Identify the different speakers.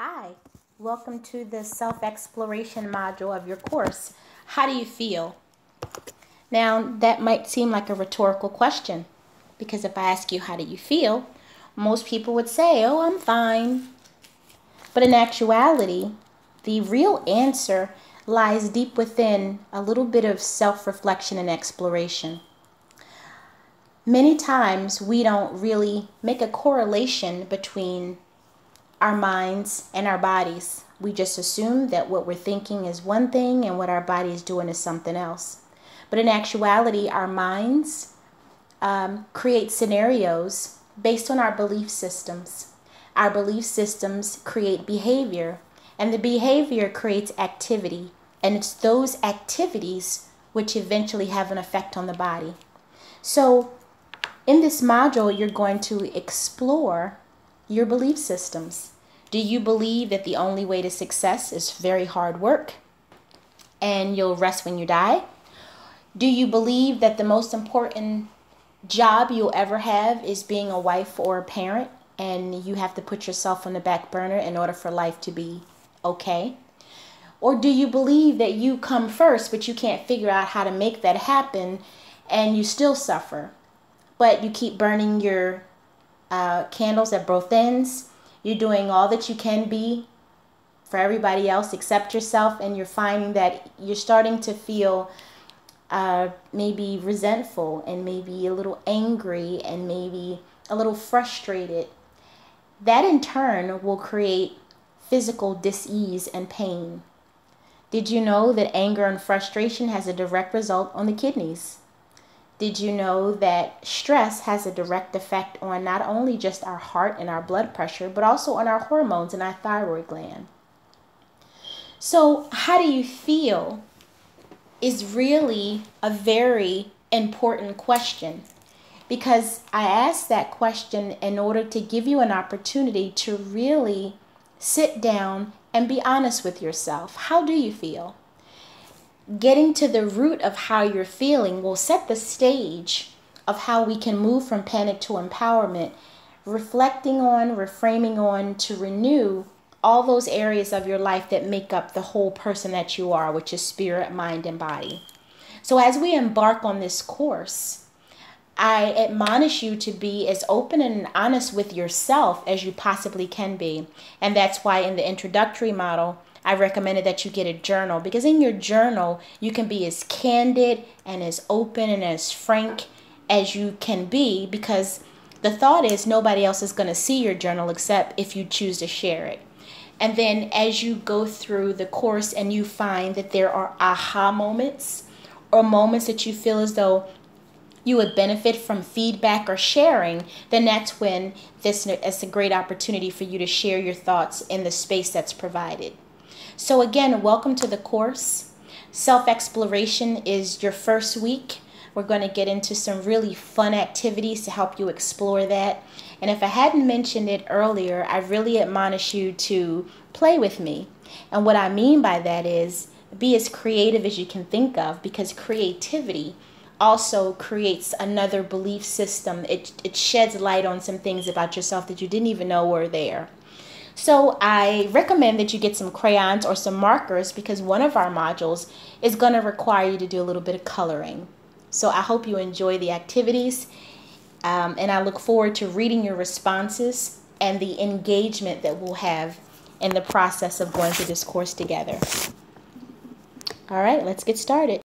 Speaker 1: Hi, welcome to the self-exploration module of your course. How do you feel? Now, that might seem like a rhetorical question, because if I ask you, how do you feel? Most people would say, oh, I'm fine. But in actuality, the real answer lies deep within a little bit of self-reflection and exploration. Many times we don't really make a correlation between our minds and our bodies. We just assume that what we're thinking is one thing and what our body is doing is something else. But in actuality, our minds create scenarios based on our belief systems. Our belief systems create behavior, and the behavior creates activity. And it's those activities which eventually have an effect on the body. So in this module, you're going to explore your belief systems. Do you believe that the only way to success is very hard work and you'll rest when you die? Do you believe that the most important job you'll ever have is being a wife or a parent and you have to put yourself on the back burner in order for life to be okay? Or do you believe that you come first but you can't figure out how to make that happen and you still suffer? But you keep burning your candles at both ends. You're doing all that you can be for everybody else except yourself, and you're finding that you're starting to feel maybe resentful and maybe a little angry and maybe a little frustrated. That in turn will create physical dis-ease and pain. Did you know that anger and frustration has a direct result on the kidneys? Did you know that stress has a direct effect on not only just our heart and our blood pressure, but also on our hormones and our thyroid gland? So how do you feel is really a very important question, because I asked that question in order to give you an opportunity to really sit down and be honest with yourself. How do you feel? Getting to the root of how you're feeling will set the stage of how we can move from panic to empowerment, reflecting on, reframing on, to renew all those areas of your life that make up the whole person that you are, which is spirit, mind, and body. So as we embark on this course, I admonish you to be as open and honest with yourself as you possibly can be. And that's why in the introductory model, I recommended that you get a journal, because in your journal, you can be as candid and as open and as frank as you can be, because the thought is nobody else is going to see your journal except if you choose to share it. And then as you go through the course and you find that there are aha moments or moments that you feel as though you would benefit from feedback or sharing, then that's when it's a great opportunity for you to share your thoughts in the space that's provided. So again, welcome to the course. Self-exploration is your first week. We're going to get into some really fun activities to help you explore that. And if I hadn't mentioned it earlier, I really admonish you to play with me. And what I mean by that is be as creative as you can think of, because creativity also creates another belief system. It sheds light on some things about yourself that you didn't even know were there. So I recommend that you get some crayons or some markers, because one of our modules is going to require you to do a little bit of coloring. So I hope you enjoy the activities, and I look forward to reading your responses and the engagement that we'll have in the process of going through this course together. All right, let's get started.